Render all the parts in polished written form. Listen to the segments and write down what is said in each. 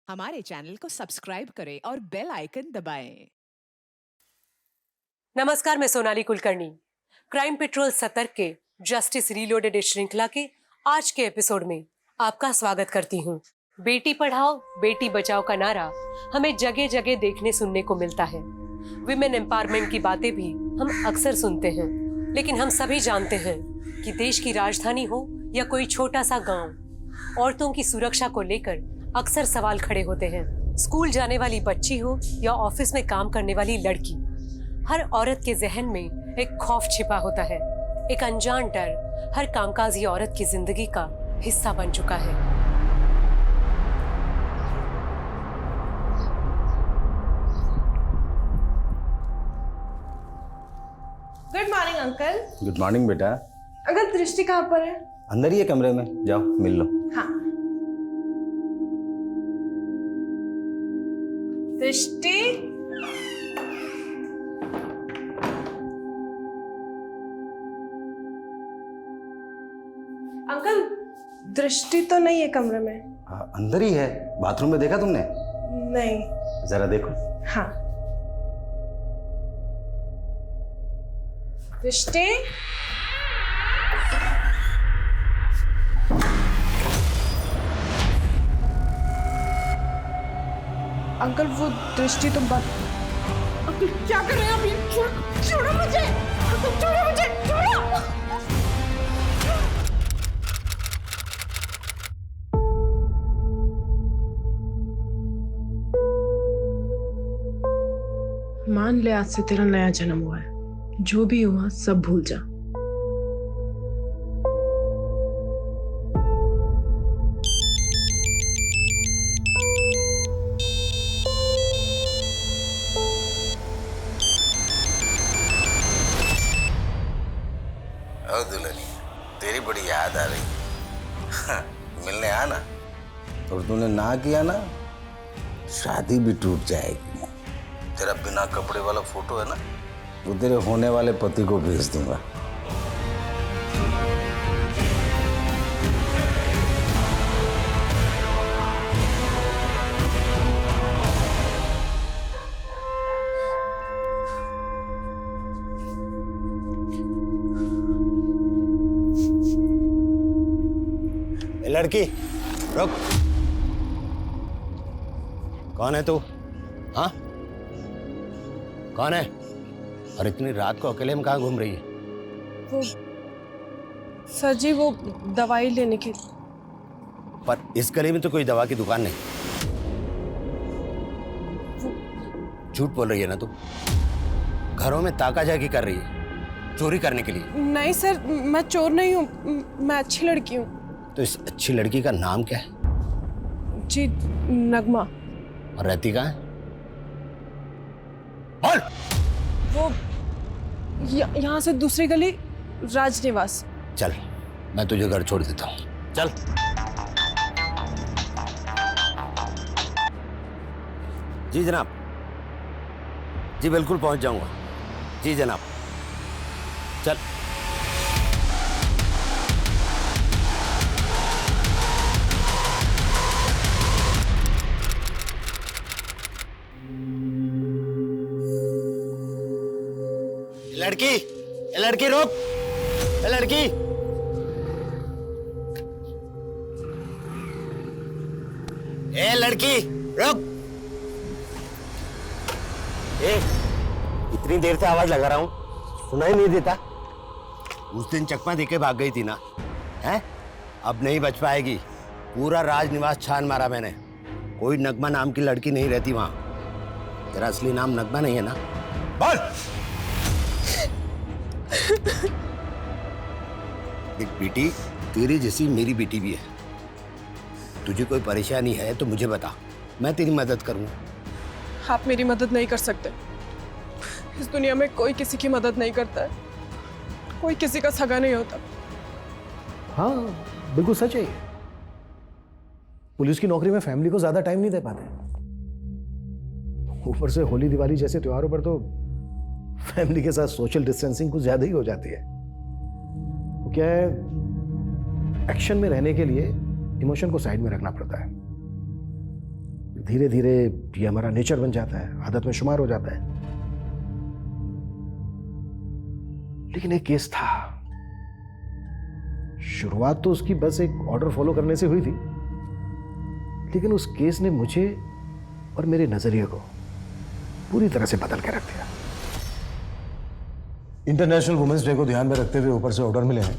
हमारे चैनल को सब्सक्राइब करें और बेल आइकन दबाएं। नमस्कार, मैं सोनाली कुलकर्णी। क्राइम पेट्रोल सतर्क के जस्टिस रीलोडेड इस श्रृंखला के आज के एपिसोड में आपका स्वागत करती हूँ। बेटी पढ़ाओ बेटी बचाओ का नारा हमें जगह जगह देखने सुनने को मिलता है। विमेन एम्पावरमेंट की बातें भी हम अक्सर सुनते हैं, लेकिन हम सभी जानते हैं कि देश की राजधानी हो या कोई छोटा सा गांव, औरतों की सुरक्षा को लेकर अक्सर सवाल खड़े होते हैं। स्कूल जाने वाली बच्ची हो या ऑफिस में काम करने वाली लड़की, हर औरत के जहन में एक खौफ छिपा होता है। एक अनजान डर हर कामकाजी औरत की जिंदगी का हिस्सा बन चुका है। Good morning uncle. Good morning बेटा। अंकल दृष्टि कहाँ पर है? अंदर ही है कमरे में, जाओ मिल लो। हाँ। दृष्टि, अंकल दृष्टि तो नहीं है कमरे में। अंदर ही है। बाथरूम में देखा तुमने? नहीं। जरा देखो। हाँ। दृष्टि, अंकल वो दृष्टि तो बात। अंकल क्या कर रहे हैं आप? ये छोड़ो मुझे, अंकल छोड़ो मुझे, छोड़ो। मान ले आज से तेरा नया जन्म हुआ है। जो भी हुआ सब भूल जा। दुल्हनी, तेरी बड़ी याद आ रही। मिलने आना। और तूने ना किया ना, शादी भी टूट जाएगी। तेरा बिना कपड़े वाला फोटो है ना, वो तेरे होने वाले पति को भेज दूंगा। लड़की रुक। कौन है तू? हाँ, कौन है? और इतनी रात को अकेले में कहाँ घूम रही है? वो सर जी, वो दवाई लेने की। पर इस गली में तो कोई दवा की दुकान नहीं। झूठ बोल रही है ना तू? घरों में ताका झाकी कर रही है चोरी करने के लिए। नहीं सर, मैं चोर नहीं हूँ, मैं अच्छी लड़की हूँ। तो इस अच्छी लड़की का नाम क्या है? जी, नगमा। और रहती कहाँ है? बोल। वो यहाँ से दूसरी गली, राजनिवास। चल, मैं तुझे घर छोड़ देता हूँ। चल। जी जनाब। जी बिल्कुल पहुंच जाऊंगा। जी जनाब। चल। लड़की, लड़की रुक। लड़की, ए लड़की रुक। ए, इतनी देर से आवाज लगा रहा हूं, सुनाई नहीं देता? उस दिन चकमा देके भाग गई थी ना, हैं? अब नहीं बच पाएगी। पूरा राजनिवास छान मारा मैंने, कोई नगमा नाम की लड़की नहीं रहती वहां। तेरा असली नाम नगमा नहीं है ना? बोल। देख बेटी, तेरी जैसी मेरी बेटी भी है। तुझे कोई परेशानी है तो मुझे बता, मैं तेरी मदद करूंगा। आप मेरी मदद नहीं कर सकते। इस दुनिया में कोई किसी की मदद नहीं करता है, कोई किसी का सगा नहीं होता। हाँ बिल्कुल सच है। पुलिस की नौकरी में फैमिली को ज्यादा टाइम नहीं दे पाते। ऊपर से होली दिवाली जैसे त्योहारों पर तो फैमिली के साथ सोशल डिस्टेंसिंग कुछ ज्यादा ही हो जाती है। वो क्या है, एक्शन में रहने के लिए इमोशन को साइड में रखना पड़ता है। धीरे धीरे ये हमारा नेचर बन जाता है, आदत में शुमार हो जाता है। लेकिन एक केस था, शुरुआत तो उसकी बस एक ऑर्डर फॉलो करने से हुई थी, लेकिन उस केस ने मुझे और मेरे नजरिए को पूरी तरह से बदल के रख दिया। इंटरनेशनल वुमेन्स डे को ध्यान में रखते हुए ऊपर से ऑर्डर मिले हैं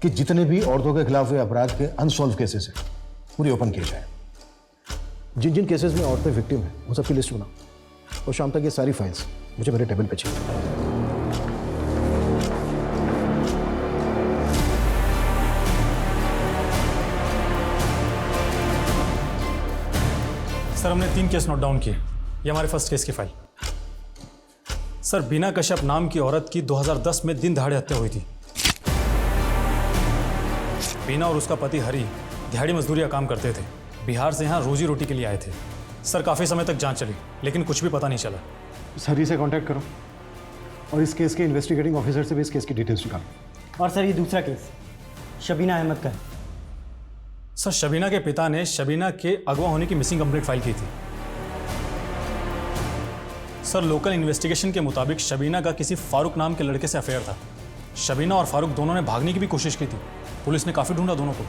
कि जितने भी औरतों के खिलाफ हुए अपराध के अनसॉल्व केसेस हैं पूरी ओपन किए जाए। जिन जिन केसेस में औरतें विक्टिम हैं उन सबकी लिस्ट बनाओ और शाम तक ये सारी फाइल्स मुझे मेरे टेबल पे चाहिए। सर हमने 3 केस नोट डाउन किए। ये हमारे फर्स्ट केस की फाइल। सर बीना कश्यप नाम की औरत की 2010 में दिन दहाड़े हत्या हुई थी। बीना और उसका पति हरी दिहाड़ी मजदूरी का काम करते थे। बिहार से यहाँ रोजी रोटी के लिए आए थे। सर काफ़ी समय तक जांच चली लेकिन कुछ भी पता नहीं चला। इस हरी से कांटेक्ट करो और इस केस के इन्वेस्टिगेटिंग ऑफिसर से भी इस केस की डिटेल्स निकालो। और सर ये दूसरा केस शबीना अहमद का है। सर शबीना के पिता ने शबीना के अगवा होने की मिसिंग कंप्लेंट फाइल की थी। सर लोकल इन्वेस्टिगेशन के मुताबिक शबीना का किसी फारूक नाम के लड़के से अफेयर था। शबीना और फारूक दोनों ने भागने की भी कोशिश की थी। पुलिस ने काफ़ी ढूंढा दोनों को,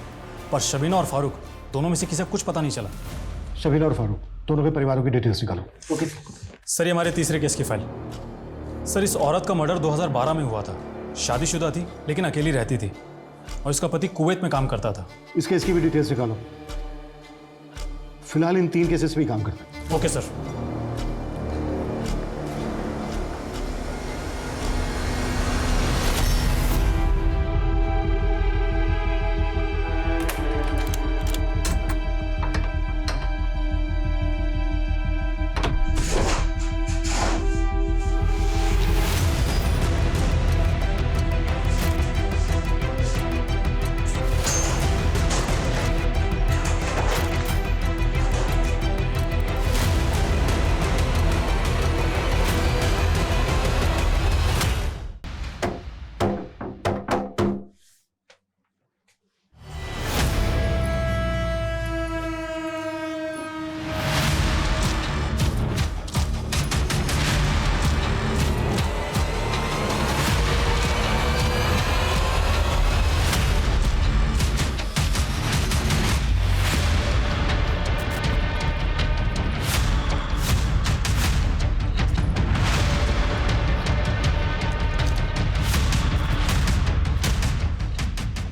पर शबीना और फारूक दोनों में से किसी को कुछ पता नहीं चला। शबीना और फारूक दोनों के परिवारों की डिटेल्स निकालो। ओके सर ये हमारे तीसरे केस की फाइल। सर इस औरत का मर्डर 2012 में हुआ था। शादीशुदा थी लेकिन अकेली रहती थी और इसका पति कुवैत में काम करता था। इस केस की भी डिटेल्स निकालो। फिलहाल इन 3 केसेस पे ही काम करते हैं। Okay sir.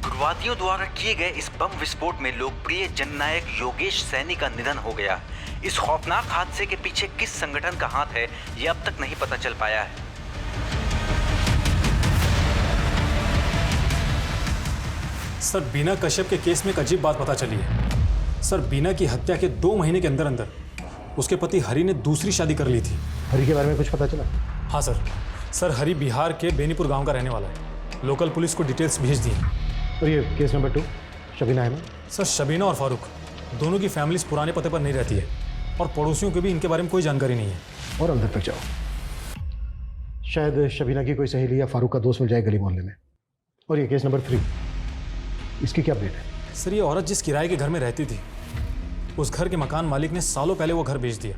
उग्रवादियों द्वारा किए गए इस बम विस्फोट में लोकप्रिय जननायक योगेश सैनी का निधन हो गया। इस खौफनाक हादसे के पीछे किस संगठन का हाथ है ये अब तक नहीं पता चल पाया है। सर बीना कश्यप के केस में एक अजीब बात पता चली है। सर बीना की हत्या के 2 महीने के अंदर अंदर उसके पति हरी ने दूसरी शादी कर ली थी। हरी के बारे में कुछ पता चला? हाँ सर। सर हरी बिहार के बेनीपुर गांव का रहने वाला है। लोकल पुलिस को डिटेल्स भेज दी हैं। और ये case number 2 Shabina Ahmed. Sir Shabina और फारूक दोनों की फैमिलीज पुराने पते पर नहीं रहती है और पड़ोसियों को भी इनके बारे में कोई जानकारी नहीं है। और अंदर तक जाओ, शायद शबीना की कोई सहेली या फारूक का दोस्त मिल जाए गली मोहल्ले में। और ये केस नंबर 3, इसकी क्या अपडेट है? सर ये औरत जिस किराए के घर में रहती थी उस घर के मकान मालिक ने सालों पहले वो घर बेच दिया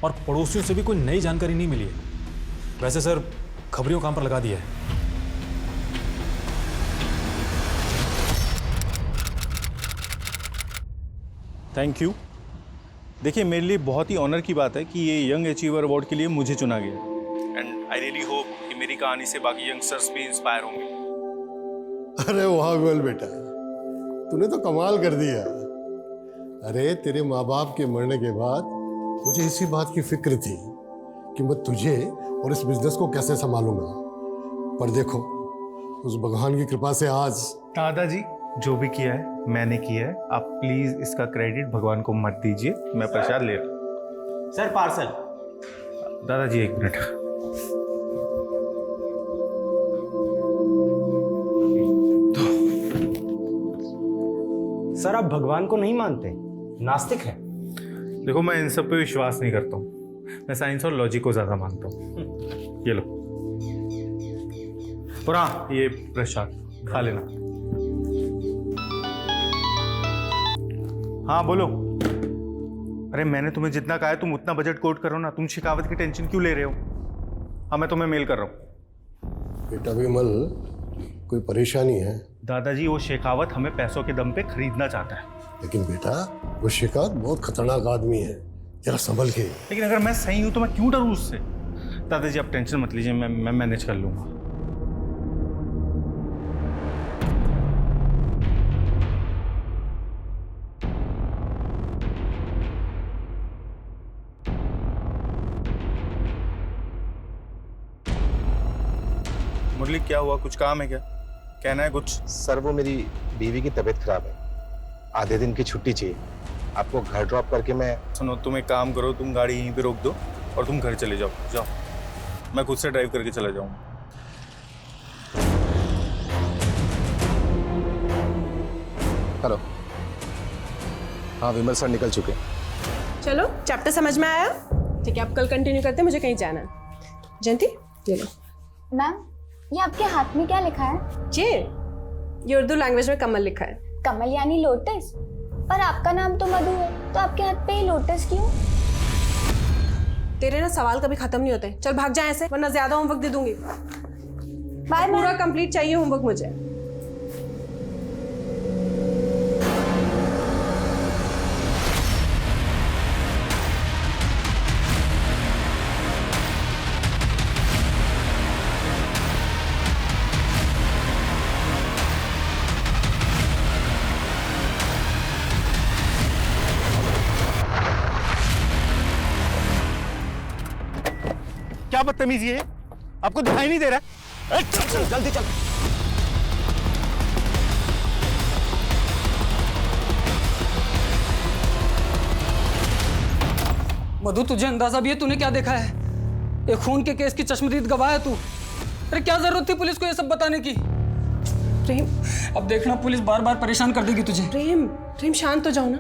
और पड़ोसियों से भी कोई नई जानकारी नहीं मिली है। वैसे सर खबरियों काम पर लगा दिया है। Thank you. देखिए मेरे लिए बहुत ही ऑनर की बात है कि ये यंग अचीवर अवार्ड के लिए मुझे चुना गया एंड आई रियली होप कि मेरी कहानी से बाकी यंगस्टर्स भी इंस्पायर होंगे। अरे वाह गोल बेटा, तूने तो कमाल कर दिया। अरे तेरे माँ बाप के मरने के बाद मुझे इसी बात की फिक्र थी कि मैं तुझे और इस बिजनेस को कैसे संभालूंगा, पर देखो उस भगवान की कृपा से आज। दादाजी जो भी किया है मैंने किया है, आप प्लीज इसका क्रेडिट भगवान को मत दीजिए। मैं प्रसाद ले रहा हूँ। Sir parcel. दादाजी 1 मिनट। सर आप भगवान को नहीं मानते, नास्तिक है। देखो मैं इन सब पे विश्वास नहीं करता हूँ, मैं साइंस और लॉजिक को ज्यादा मानता हूँ। ये लो। और हाँ ये प्रसाद खा लेना। हाँ बोलो। अरे मैंने तुम्हें जितना कहा है तुम उतना बजट कोट करो ना, तुम शेखावत की टेंशन क्यों ले रहे हो? हाँ मैं तुम्हें मेल कर रहा हूँ। बेटा विमल, कोई परेशानी है? दादाजी वो शेखावत हमें पैसों के दम पे खरीदना चाहता है। लेकिन बेटा वो शेखावत बहुत खतरनाक आदमी है, जरा संभल के। लेकिन अगर मैं सही हूं तो मैं क्यों डरूं उससे? दादाजी आप टेंशन मत लीजिए, मैं मैनेज कर लूंगा। मुरली क्या हुआ, कुछ काम है क्या? कहना है कुछ? सर वो मेरी बीवी की तबीयत खराब है, आधे दिन की छुट्टी चाहिए। आपको घर ड्रॉप करके मैं... सुनो तुम एक काम करो, तुम गाड़ी यहीं पे रोक दो और तुम घर चले जाओ। जाओ, मैं खुद से ड्राइव करके चला जाऊंगा। हेलो। हाँ विमल सर निकल चुके। चलो चैप्टर समझ में आया? ठीक है, अब कल कंटिन्यू करते हैं, मुझे कहीं जाना है। जयंती ये लो। मैम ये आपके हाथ में क्या लिखा है? ये उर्दू लैंग्वेज में कमल लिखा है। कमल यानी लोटस? पर आपका नाम तो मधु है, तो आपके हाथ पे ही लोटस क्यों? तेरे ना सवाल कभी खत्म नहीं होते। चल भाग जा ऐसे, वरना ज्यादा होमवर्क दे दूंगी। बाय। पूरा कंप्लीट चाहिए होमवर्क मुझे। क्या बदतमीजी है, आपको दिखाई नहीं दे रहा? चल चल जल्दी चल। मधु तुझे अंदाजा भी है तूने क्या देखा है? एक खून के केस की चश्मदीद गवाह है तू। अरे क्या जरूरत थी पुलिस को ये सब बताने की? प्रेम अब देखना पुलिस बार बार परेशान कर देगी तुझे। प्रेम शांत हो जाओ ना।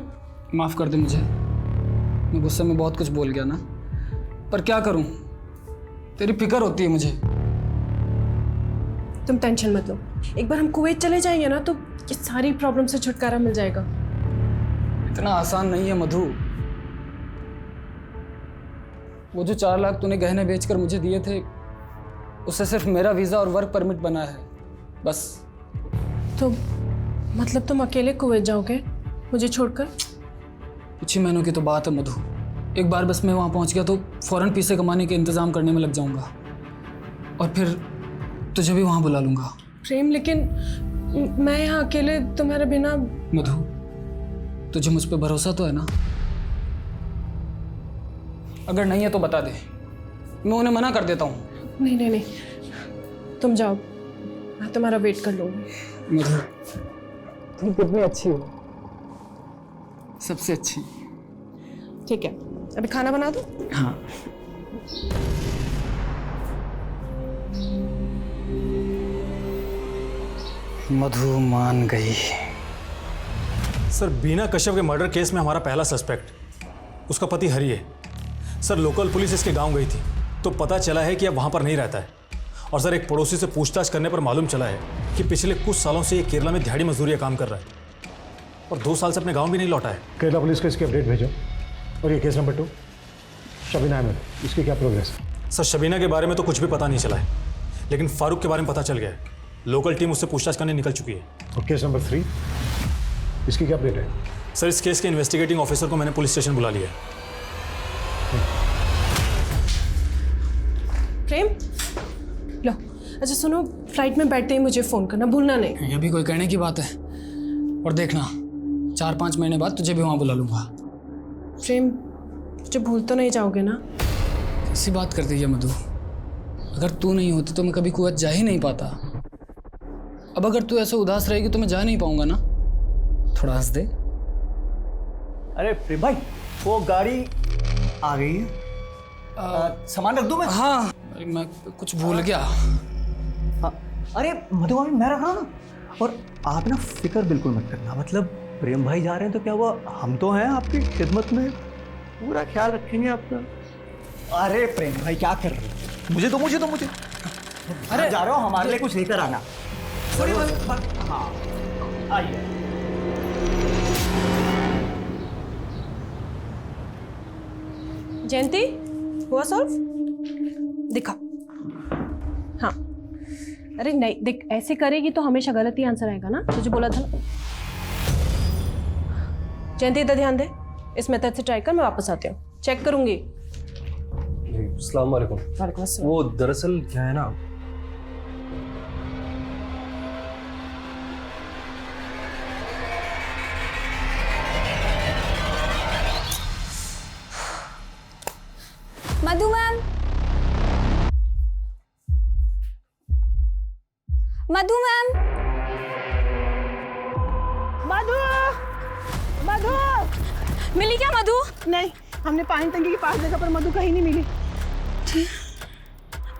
माफ कर दे मुझे, मैं गुस्से में बहुत कुछ बोल गया ना, पर क्या करूं, तेरी फिक्र होती है मुझे। तुम टेंशन मत लो, एक बार हम कुवैत चले जाएंगे ना तो ये सारी प्रॉब्लम से छुटकारा मिल जाएगा। इतना आसान नहीं है मधु। वो जो 4 लाख तूने गहने बेचकर मुझे दिए थे, उससे सिर्फ मेरा वीजा और वर्क परमिट बना है, बस। तो मतलब तुम अकेले कुवैत जाओगे मुझे छोड़कर? कुछ ही महीनों की तो बात है मधु। एक बार बस मैं वहाँ पहुँच गया तो फौरन पैसे कमाने के इंतजाम करने में लग जाऊंगा और फिर तुझे भी वहाँ बुला लूंगा। प्रेम लेकिन मैं यहाँ अकेले तुम्हारे बिना। मधु तुझे मुझ पे भरोसा तो है ना? अगर नहीं है तो बता दे, मैं उन्हें मना कर देता हूँ। नहीं, तुम जाओ, मैं तुम्हारा वेट कर लूँगी। मधु तुम कितनी अच्छी हो, सबसे अच्छी। ठीक है, अभी खाना बना दो। हाँ। मधु मान गई। सर बीना कश्यप के मर्डर केस में हमारा पहला सस्पेक्ट उसका पति हरि है। सर लोकल पुलिस इसके गांव गई थी तो पता चला है कि अब वहां पर नहीं रहता है। और सर एक पड़ोसी से पूछताछ करने पर मालूम चला है कि पिछले कुछ सालों से ये केरला में दिहाड़ी मजदूरी का काम कर रहा है और 2 साल से अपने गाँव भी नहीं लौटा है। केरला पुलिस को इसकी अपडेट भेजो। और ये केस नंबर 2 शबीना अहमद, इसकी क्या प्रोग्रेस है? सर शबीना के बारे में तो कुछ भी पता नहीं चला है, लेकिन फारूक के बारे में पता चल गया है। लोकल टीम उससे पूछताछ करने निकल चुकी है। और केस नंबर 3 इसकी क्या अपडेट है? सर इस केस के इन्वेस्टिगेटिंग ऑफिसर को मैंने पुलिस स्टेशन बुला लिया है। प्रेम लो, अच्छा सुनो, फ्लाइट में बैठते ही मुझे फोन करना भूलना नहीं। ये भी कोई कहने की बात है? और देखना 4-5 महीने बाद तुझे भी वहाँ बुला लूंगा। प्रेम मुझे भूल तो नहीं जाओगे ना? कैसी बात करती है मधु, अगर तू नहीं होती तो मैं कभी कुवैत जा ही नहीं पाता। अब अगर तू ऐसे उदास रहेगी तो मैं जा नहीं पाऊंगा ना। थोड़ा हंस दे। अरे प्रेम भाई वो गाड़ी आ गई है, सामान रख दूं मैं? हाँ अरे मैं कुछ भूल गया। हाँ अरे मधु भाभी मैं रख रहा हूँ ना। और आप ना फिक्र बिल्कुल मत करना, मतलब प्रेम भाई जा रहे हैं तो क्या हुआ, हम तो हैं आपकी खिदमत में, पूरा ख्याल रखेंगे आपका। अरे प्रेम भाई क्या कर रहे हो? मुझे अरे जा रहा हूँ, हमारे लिए कुछ लेकर आना। हाँ आइए। जयंती हुआ सॉल्व? दिखा। हाँ, अरे नहीं देख, ऐसे करेगी तो हमेशा गलत ही आंसर आएगा ना, तुझे बोला था ना। जयंती इधर ध्यान दे, इस मेथड से ट्राई कर, मैं वापस आती हूँ, चेक करूंगी। अस्सलाम वालेकुम। वालेकुम अस्सलाम। वो दरअसल क्या है ना, मधु मैम, मधु मैम, मधु, मधु मिली क्या मधु? नहीं, हमने पानी टंकी के पास देखा पर मधु कहीं नहीं मिली।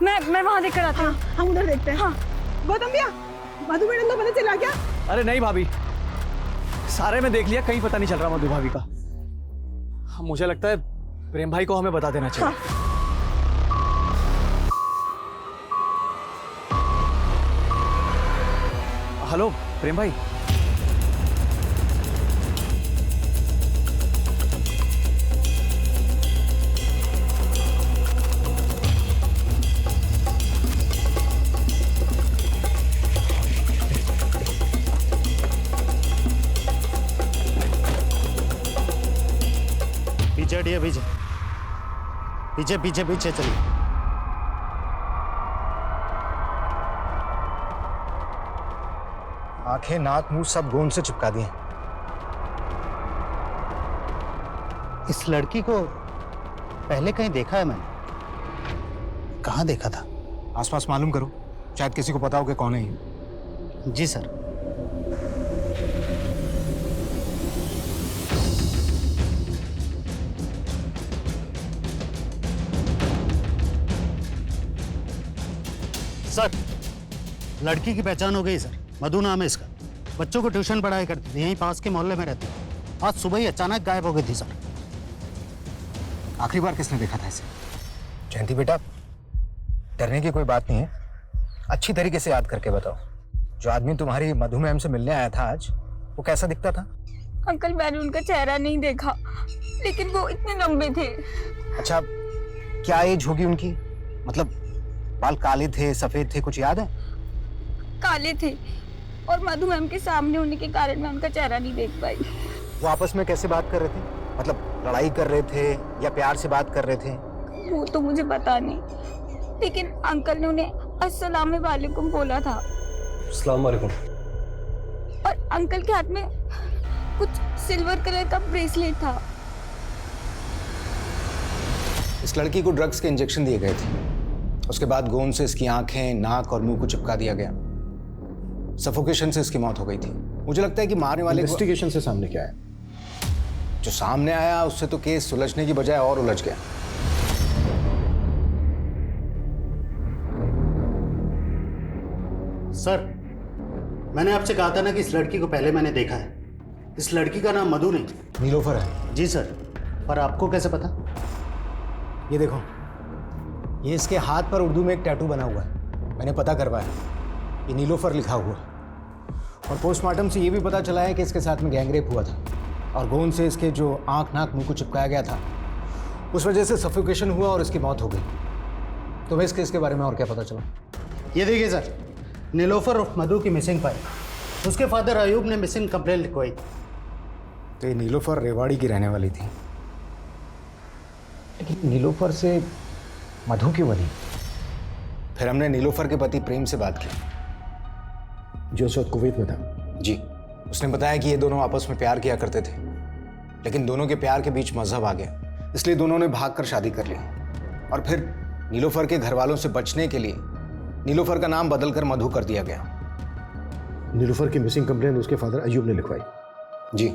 मैं वहां देख कर आता हूँ। हाँ, हम उधर देखते हैं। हाँ। गौतम भैया, मधु मैडम को पता चला क्या? अरे नहीं भाभी, सारे में देख लिया, कहीं पता नहीं चल रहा मधु भाभी का। मुझे लगता है प्रेम भाई को हमें बता देना चाहिए। हाँ। हेलो प्रेम भाई। पीछे हटिए, पीछे पीछे पीछे पीछे चलिए। आंखें, नाक, मुंह सब गोंद से चिपका दिए। इस लड़की को पहले कहीं देखा है मैंने। कहाँ देखा था? आसपास मालूम करो, शायद किसी को पता हो कि कौन है ये। जी सर। सर, लड़की की पहचान हो गई सर, मधु नाम है इसका। बच्चों को ट्यूशन पढ़ाई करती थी, यहीं पास के मोहल्ले में रहती थी। आज सुबह ही अचानक गायब हो गई थी सर। आखिरी बार किसने देखा था इसे? जयंती बेटा, डरने की कोई बात नहीं है, अच्छी तरीके से याद करके बताओ। जो आदमी तुम्हारी मधु मैम से मिलने आया था आज, वो कैसा दिखता था? अंकल मैंने उनका चेहरा नहीं देखा, लेकिन वो इतने लंबे थे। अच्छा, क्या एज होगी उनकी? मतलब बाल काले थे, सफेद थे, कुछ याद है? काले थे और मधु मैम के सामने होने के कारण मैं उनका चेहरा नहीं देख पाई। वो आपस में कैसे बात कर रहे थे? मतलब लड़ाई कर रहे थे या प्यार से बात कर रहे थे? वो तो मुझे पता नहीं, लेकिन अंकल ने उन्हें अस्सलाम वालेकुम बोला था। अस्सलाम वालेकुम। और अंकल के हाथ में कुछ सिल्वर कलर का ब्रेसलेट था। इस लड़की को ड्रग्स के इंजेक्शन दिए गए थे, उसके बाद गोंद से इसकी आंखें, नाक और मुंह को चिपका दिया गया। सफोकेशन से इसकी मौत हो गई थी। मुझे लगता है कि मारने वाले इन्वेस्टिगेशन से सामने क्या है? जो सामने आया उससे तो केस सुलझने की बजाय और उलझ गया। सर, मैंने आपसे कहा था ना कि इस लड़की को पहले मैंने देखा है। इस लड़की का नाम मधु नहीं, नीलोफर है। जी सर। पर आपको कैसे पता? ये देखो, ये इसके हाथ पर उर्दू में एक टैटू बना हुआ है, मैंने पता करवाया, ये नीलोफर लिखा हुआ। और पोस्टमार्टम से ये भी पता चला है कि इसके साथ में गैंगरेप हुआ था और गोंद से इसके जो आंख, नाक, मुंह को चिपकाया गया था, उस वजह से सफोकेशन हुआ और इसकी मौत हो गई। तुम्हें इस केस के बारे में और क्या पता चला? ये देखिए सर, नीलोफर और मधु की मिसिंग फाइल, उसके फादर अयूब ने मिसिंग कंप्लेंट लिखवाई। तो ये नीलोफर रेवाड़ी की रहने वाली थी, लेकिन नीलोफर से मधु क्यों बनी? फिर हमने नीलोफर के पति प्रेम से बात की, जो उस वक्त कुवैत में था। जी, उसने बताया कि ये दोनों आपस में प्यार किया करते थे, लेकिन दोनों के प्यार के बीच मजहब आ गया, इसलिए दोनों ने भागकर शादी कर ली। और फिर नीलोफर के घर वालों से बचने के लिए नीलोफर का नाम बदलकर मधु कर दिया गया। नीलोफर की मिसिंग कंप्लेंट उसके फादर अयूब ने लिखवाई। जी,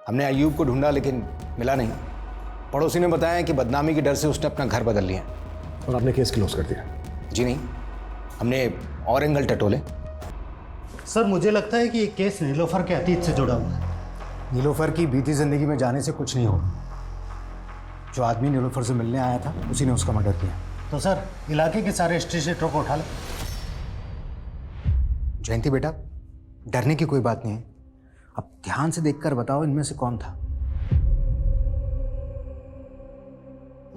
हमने अयूब को ढूंढा लेकिन मिला नहीं। पड़ोसी ने बताया कि बदनामी के डर से उसने अपना घर बदल लिया। और आपने केस क्लोज कर दिया? जी नहीं, हमने और एंगल टटोले। सर, मुझे लगता है कि ये केस नीलोफर के अतीत से जुड़ा हुआ है। नीलोफर की बीती जिंदगी में जाने से कुछ नहीं होगा। जो आदमी नीलोफर से मिलने आया था उसी ने उसका मर्डर किया। तो सर, इलाके के सारे हिस्ट्री शीटरों को उठा ले। जयंती बेटा, डरने की कोई बात नहीं है, अब ध्यान से देखकर बताओ इनमें से कौन था।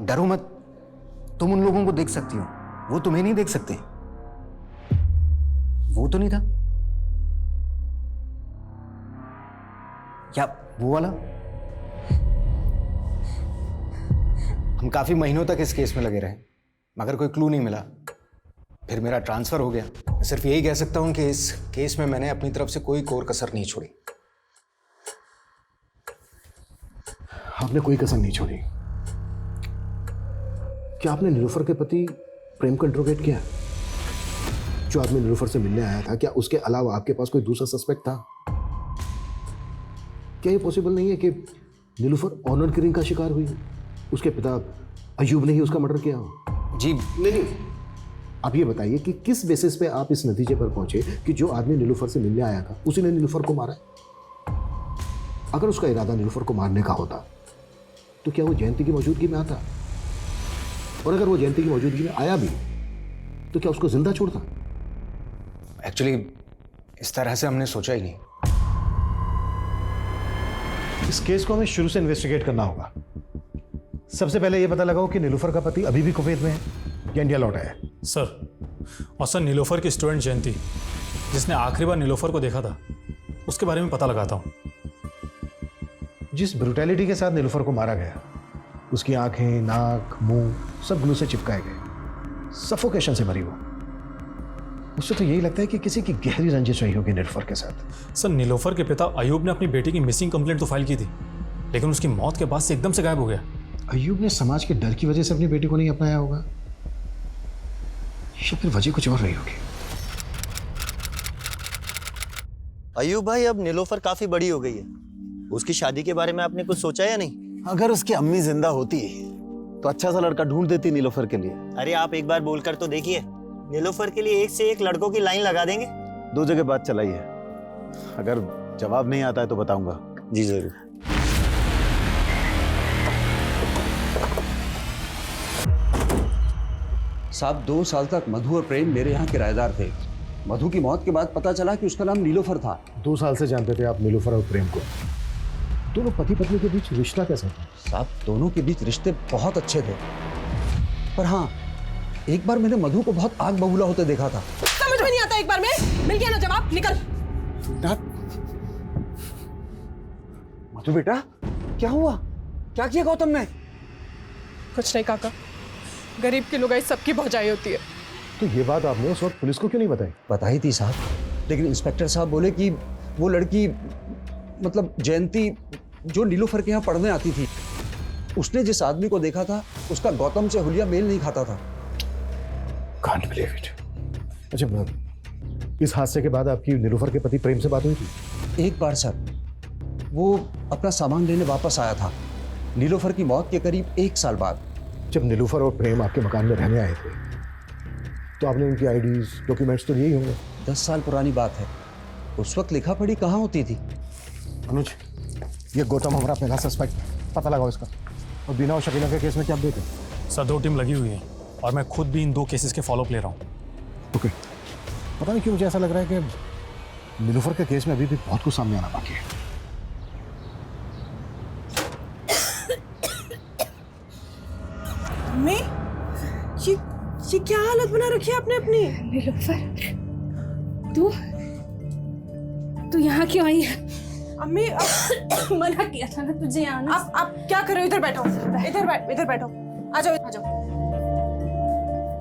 डरो मत, तुम उन लोगों को देख सकती हो, वो तुम्हें नहीं देख सकते। वो तो नहीं था, या वो वाला? हम काफी महीनों तक इस केस में लगे रहे मगर कोई क्लू नहीं मिला। फिर मेरा ट्रांसफर हो गया। मैं सिर्फ यही कह सकता हूं कि इस केस में मैंने अपनी तरफ से कोई कोर कसर नहीं छोड़ी। आपने कोई कसर नहीं छोड़ी। क्या आपने नीलोफर के पति प्रेम को इंट्रोगेट किया? जो आदमी नीलोफर से मिलने आया था, क्या उसके अलावा आपके पास कोई दूसरा सस्पेक्ट था? क्या ये पॉसिबल नहीं है कि नीलोफर ऑनर किलिंग का शिकार हुई? उसके पिता अयूब ने ही उसका मर्डर किया हो? जी नहीं, आप ये बताइए कि किस बेसिस पे आप इस नतीजे पर पहुंचे कि जो आदमी नीलोफर से मिलने आया था उसी ने नीलोफर को मारा है? अगर उसका इरादा नीलोफर को मारने का होता तो क्या वो जयंती की मौजूदगी में आता? और अगर वो जयंती की मौजूदगी में आया भी तो क्या उसको जिंदा छोड़ता? एक्चुअली इस तरह से हमने सोचा ही नहीं। इस केस को हमें शुरू से इन्वेस्टिगेट करना होगा। सबसे पहले ये पता लगाओ कि नीलोफर का पति अभी भी कुवैत में है या इंडिया लौटा है। सर, और सर नीलोफर की स्टूडेंट जयंती, जिसने आखिरी बार नीलोफर को देखा था, उसके बारे में पता लगाता हूँ। जिस ब्रूटैलिटी के साथ नीलोफर को मारा गया, उसकी आंखें, नाक, मुंह सब ग्लू से चिपकाए गए। सफोकेशन से मरी वो। उससे तो यही लगता है कि किसी की गहरी रंजिश रही होगी नीलोफर के साथ। सर, नीलोफर के पिता अयूब ने अपनी बेटी की मिसिंग कंप्लेंट तो फाइल की थी, लेकिन उसकी मौत के बाद से एकदम से गायब हो गया। अयूब ने समाज के डर की वजह से अपनी बेटी को नहीं अपनाया होगा, या फिर वजह कुछ और रही होगी। अयूब भाई, अब नीलोफर काफी बड़ी हो गई है। उसकी शादी के बारे में आपने कुछ सोचा या नहीं? अगर उसकी अम्मी जिंदा होती तो अच्छा सा लड़का ढूंढ देती नीलोफर के लिए। अरे आप एक बार बोलकर तो देखिए, नीलोफर के लिए एक से एक लड़कों की लाइन लगा देंगे। 2 जगह बात चलाई है, अगर जवाब नहीं आता है तो बताऊंगा। जी जरूर। साहब, 2 साल तक मधु और प्रेम मेरे यहाँ किराएदार थे। मधु की मौत के बाद पता चला कि उसका नाम नीलोफर था। 2 साल से जानते थे आप नीलोफर और प्रेम को? दोनों पति पत्नी के बीच रिश्ता कैसा था? साहब, दोनों के बीच रिश्ते बहुत अच्छे थे, पर हाँ, एक बार मैंने मधु को बहुत आग बबूला होते देखा था। समझ में नहीं आता, एक बार में मिल गया ना जवाब, निकल। मधु बेटा, क्या हुआ? क्या किया गौतम ने? कुछ नहीं काका, गरीब की लुगाई सबकी भौजाई होती है। तो ये बात आपने उस वक्त पुलिस को क्यों नहीं बताई? बताई थी साहब, लेकिन इंस्पेक्टर साहब बोले कि वो लड़की, मतलब जयंती, जो नीलोफर के यहाँ पढ़ने आती थी, उसने जिस आदमी को देखा था उसका गौतम से हुलिया मेल नहीं खाता था। Can't believe it. अच्छा, इस हादसे के बाद आपकी नीलोफर के पति प्रेम से बात हुई थी? एक बार सर, वो अपना सामान लेने वापस आया था, नीलोफर की मौत के करीब 1 साल बाद। जब नीलोफर और प्रेम आपके मकान में रहने आए थे तो आपने उनकी आईडीज, डॉक्यूमेंट्स तो लिए ही होंगे। 10 साल पुरानी बात है, उस वक्त लिखा पढ़ी कहाँ होती थी। अनुज, ये गौतम हमारा पहला सस्पेक्ट, पता लगाओ इसका। और बिना और शकीला के केस में क्या अपडेट है? सर, 2 टीम लगी हुई है और मैं खुद भी इन 2 केसेस के फॉलोअप ले रहा हूँ। ओके, पता नहीं क्यों मुझे ऐसा लग रहा है कि नीलोफर के केस में अभी भी बहुत कुछ सामने आना बाकी है। अम्मी, ये क्या हालत बना रखी है आपने अपनी? नीलोफर, तू यहाँ क्यों आई है? अम्मी, मना किया था ना तुझे आना। आप क्या कर रहे हो? इधर बैठो, इधर बैठो। आ जाओ, आ जाओ।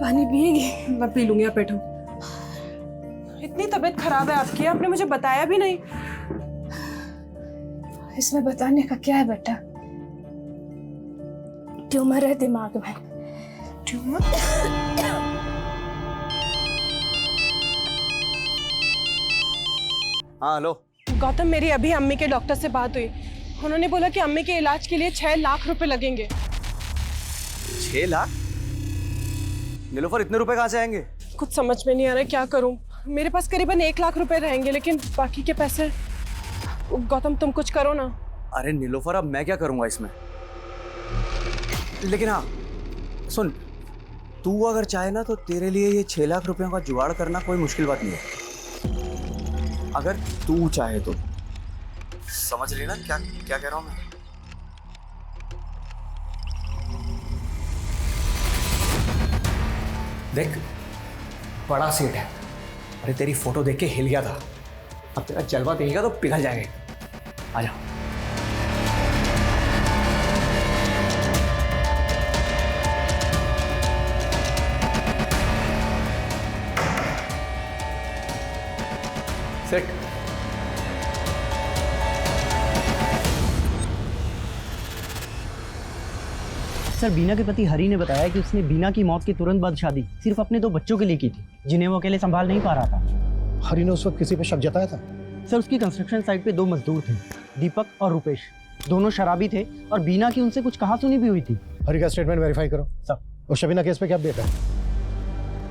पानी पिएगी? मैं पी लूंगी, आप बैठो। इतनी तबीयत खराब है आपकी, आपने मुझे बताया भी नहीं। इसमें बताने का क्या है बेटा? ट्यूमर है दिमाग में। ट्यूमर? हाँ हेलो गौतम, मेरी अभी अम्मी के डॉक्टर से बात हुई। उन्होंने बोला कि अम्मी के इलाज के लिए 6 लाख रुपए लगेंगे। 6 लाख? नीलोफर, इतने रुपए कहाँ से आएंगे? कुछ समझ में नहीं आ रहा है, क्या करूं। मेरे पास करीबन 1 लाख रुपए रहेंगे, लेकिन बाकी के पैसे, गौतम तुम कुछ करो ना। अरे नीलोफर, अब मैं क्या करूंगा इसमें? लेकिन हाँ सुन, तू अगर चाहे ना तो तेरे लिए ये 6 लाख रुपयों का जुगाड़ करना कोई मुश्किल बात नहीं है। अगर तू चाहे तो। समझ रही ना क्या क्या कह रहा हूं मैं? देख, बड़ा सेठ है। अरे तेरी फोटो देख के हिल गया था, अब तेरा जलवा देखेगा तो पिघल जाएगा। आ जा। सेठ, सर बीना के पति हरी ने बताया कि उसने बीना की मौत के तुरंत बाद शादी सिर्फ अपने 2 बच्चों के लिए की थी, जिन्हें वो अकेले संभाल नहीं पा रहा था। हरी ने उस वक्त किसी पे शक जताया था? सर उसकी कंस्ट्रक्शन साइट पे 2 मजदूर थे, दीपक और रूपेश। दोनों शराबी थे और बीना की उनसे कुछ कहासुनी भी हुई थी। हरी का स्टेटमेंट वेरीफाई करो सर। और शबीना केस पे क्या अपडेट है?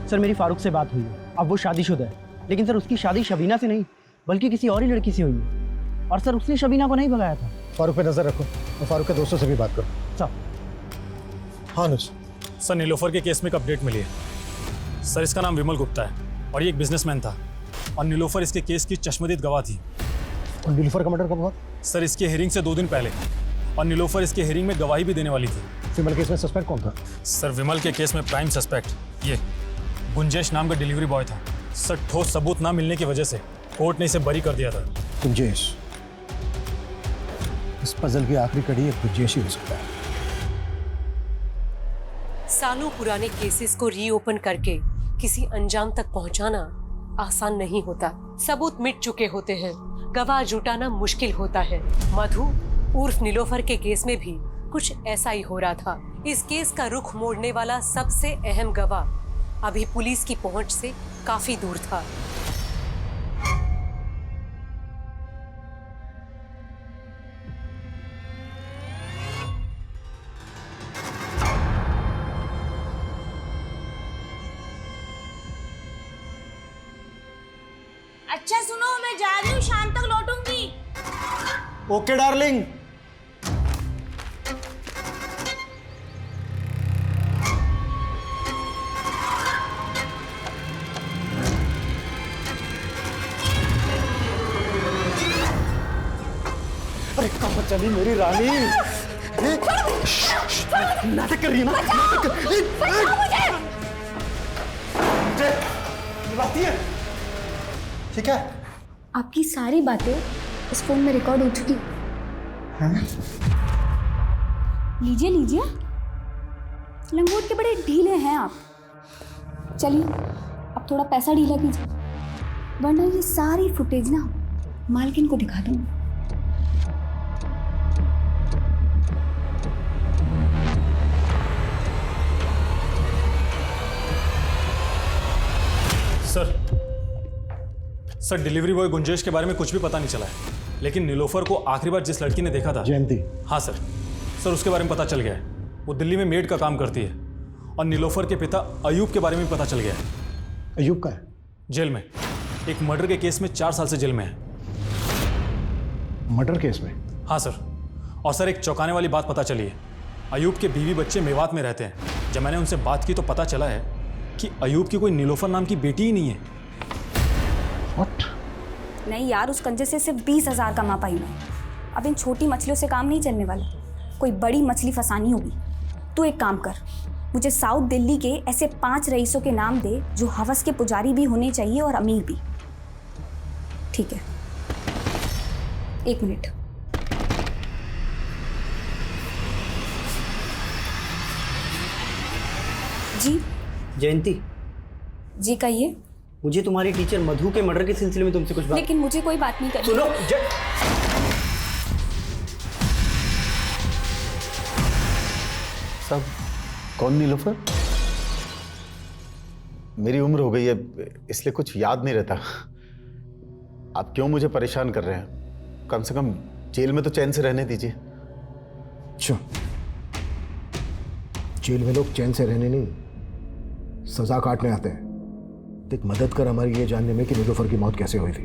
सर मेरी फारूक से बात हुई है, अब वो शादीशुदा है, लेकिन सर उसकी शादी शबीना से नहीं बल्कि किसी और ही लड़की से हुई है। और सर उसने शबीना को नहीं भगाया था। फारूक पे नजर रखो और फारूक के दोस्तों से भी बात करो। सर। हाँ अनुज। सर नीलोफर के केस में एक अपडेट मिली है। सर इसका नाम विमल गुप्ता है और ये एक बिजनेसमैन था और नीलोफर इसके केस की चश्मदीद गवाह थी। और नीलोफर का मर्डर कब हुआ? सर इसके हियरिंग से 2 दिन पहले, और नीलोफर इसके हियरिंग में गवाही भी देने वाली थी। विमल केस में सस्पेक्ट कौन था? सर विमल के केस में प्राइम सस्पेक्ट ये गुंजेश नाम का डिलीवरी बॉय था। सर ठोस सबूत ना मिलने की वजह से कोर्ट ने इसे बरी कर दिया था। गुंजेश, इस पजल की आखिरी कड़ी एक गुंजेश ही हो सकता है। सालों पुराने केसेस को रीओपन करके किसी अंजाम तक पहुंचाना आसान नहीं होता। सबूत मिट चुके होते हैं, गवाह जुटाना मुश्किल होता है। मधु उर्फ नीलोफर के केस में भी कुछ ऐसा ही हो रहा था। इस केस का रुख मोड़ने वाला सबसे अहम गवाह अभी पुलिस की पहुंच से काफी दूर था। अच्छा सुनो, मैं जा रही हूँ, शाम तक लौटूंगी। Okay darling. अरे कहाँ चली मेरी रानी? नाटक कर रही है ना? नाटक है। ठीक है। आपकी सारी बातें इस फोन में रिकॉर्ड हो चुकी हैं। लीजिए लीजिए, लंगोट के बड़े ढीले हैं आप। चलिए अब थोड़ा पैसा ढीला कीजिए, वरना ये सारी फुटेज ना मालकिन को दिखा दूंगी। सर डिलीवरी बॉय गुंजेश के बारे में कुछ भी पता नहीं चला है, लेकिन नीलोफर को आखिरी बार जिस लड़की ने देखा था, जयंती। हाँ सर उसके बारे में पता चल गया है। वो दिल्ली में मेड का काम करती है। और नीलोफर के पिता अयूब के बारे में पता चल गया है। अयूब का है? जेल में, एक मर्डर के केस में 4 साल से जेल में है। मर्डर केस में? हाँ सर। और सर एक चौंकाने वाली बात पता चली है, अयूब के बीवी बच्चे मेवात में रहते हैं। जब मैंने उनसे बात की तो पता चला है कि अयूब की कोई नीलोफर नाम की बेटी ही नहीं है। What? नहीं यार, उस कंजे से सिर्फ 20,000 कमा पाई मैं। अब इन छोटी मछलियों से काम नहीं चलने वाला, कोई बड़ी मछली फंसानी होगी। तू एक काम कर, मुझे साउथ दिल्ली के ऐसे 5 रईसों के नाम दे जो हवस के पुजारी भी होने चाहिए और अमीर भी। ठीक है, 1 मिनट। जी जयंती जी कहिए। मुझे तुम्हारी टीचर मधु के मर्डर के सिलसिले में तुमसे कुछ बात। लेकिन मुझे कोई बात नहीं करनी। सुनो सब कौन नीलोफर? मेरी उम्र हो गई है इसलिए कुछ याद नहीं रहता। आप क्यों मुझे परेशान कर रहे हैं? कम से कम जेल में तो चैन से रहने दीजिए। अच्छा, जेल में लोग चैन से रहने नहीं, सजा काटने आते हैं। देख, मदद कर हमारी ये जानने में कि नीलोफर की मौत कैसे हुई थी।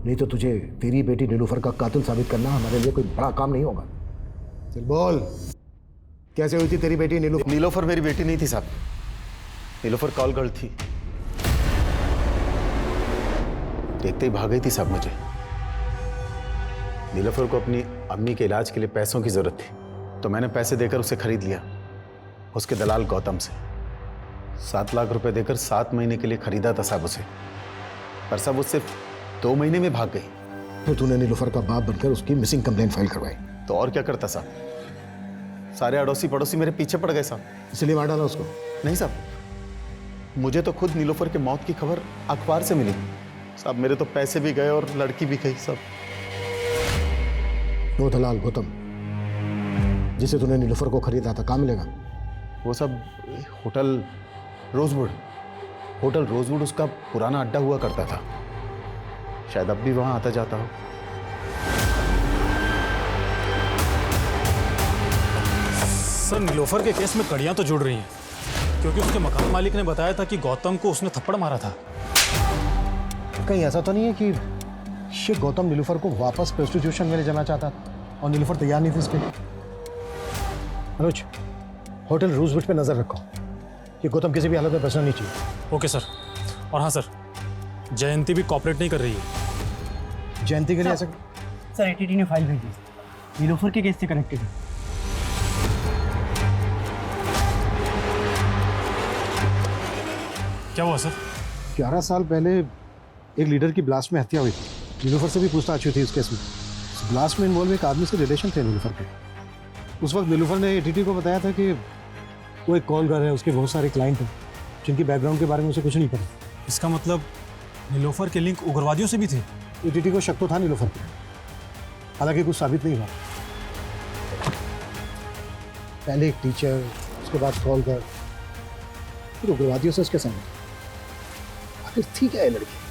नहीं तो तुझे तेरी बेटी नीलोफर का कातिल साबित करना हमारे लिए कोई बड़ा काम नहीं होगा। चल बोल, कैसे हुई थी तेरी बेटी नीलोफर? नीलोफर मेरी बेटी नहीं थी साहब, नीलोफर कॉल गर्ल थी। देखते ही भाग गई थी साहब मुझे। नीलोफर को अपनी अम्मी के इलाज के लिए पैसों की जरूरत थी, तो मैंने पैसे देकर उसे खरीद लिया उसके दलाल गौतम से। 7 लाख रुपए देकर 7 महीने के लिए खरीदा था साहब उसे, पर साहब वो सिर्फ 2 महीने में भाग गई। तो तूने नीलूफर का बाप बनकर उसकी मिसिंग कंप्लेंट फाइल करवाई। तो और क्या करता साहब, सारे अड़ोसी पड़ोसी मेरे पीछे पड़ गए साहब। इसलिए मार डाला उसको? नहीं साहब, मुझे तो खुद नीलूफर के मौत की खबर अखबार से मिली साहब। मेरे तो पैसे भी गए और लड़की भी गई साहब। वो दलाल गौतम जिसे तूने नीलूफर को खरीदा था, कहाँ मिलेगा? वो सब होटल रोजवुड उसका पुराना अड्डा हुआ करता था, शायद अब भी वहां आता जाता हो। सर, नीलोफर के केस में कड़ियां तो जुड़ रही हैं, क्योंकि उसके मकान मालिक ने बताया था कि गौतम को उसने थप्पड़ मारा था। कहीं ऐसा तो नहीं है कि ये गौतम नीलूफर को वापस प्रोस्टिट्यूशन में ले जाना चाहता था और नीलूफर तैयार नहीं थी इसके लिए? अनुज, होटल रोजवुड पे नजर रखो, ये गौतम किसी भी हालत में बचना नहीं चाहिए। Okay sir. और हाँ सर, जयंती भी कॉपरेट नहीं कर रही है। जयंती के लिए ऐसा? सर एटीटी ने फाइल भेजी, नीलोफर के केस से कनेक्टेड है। क्या हुआ सर? 11 साल पहले एक लीडर की ब्लास्ट में हत्या हुई थी। नीलूफर से भी पूछताछ हुई थी उस केस में। उस ब्लास्ट में इन्वॉल्व एक आदमी से रिलेशन थे नीलूफर के। उस वक्त नीलूफर ने एटीटी को बताया था कि वो एक कॉल कर रहा है, उसके बहुत सारे क्लाइंट हैं जिनकी बैकग्राउंड के बारे में उसे कुछ नहीं पता। इसका मतलब नीलोफर के लिंक उग्रवादियों से भी थे? एटीटी को शक तो था नीलूफर पे, हालांकि कुछ साबित नहीं हुआ। पहले एक टीचर, उसके बाद कॉल कर, फिर उग्रवादियों से उसके संग। आखिर थी क्या है लड़की?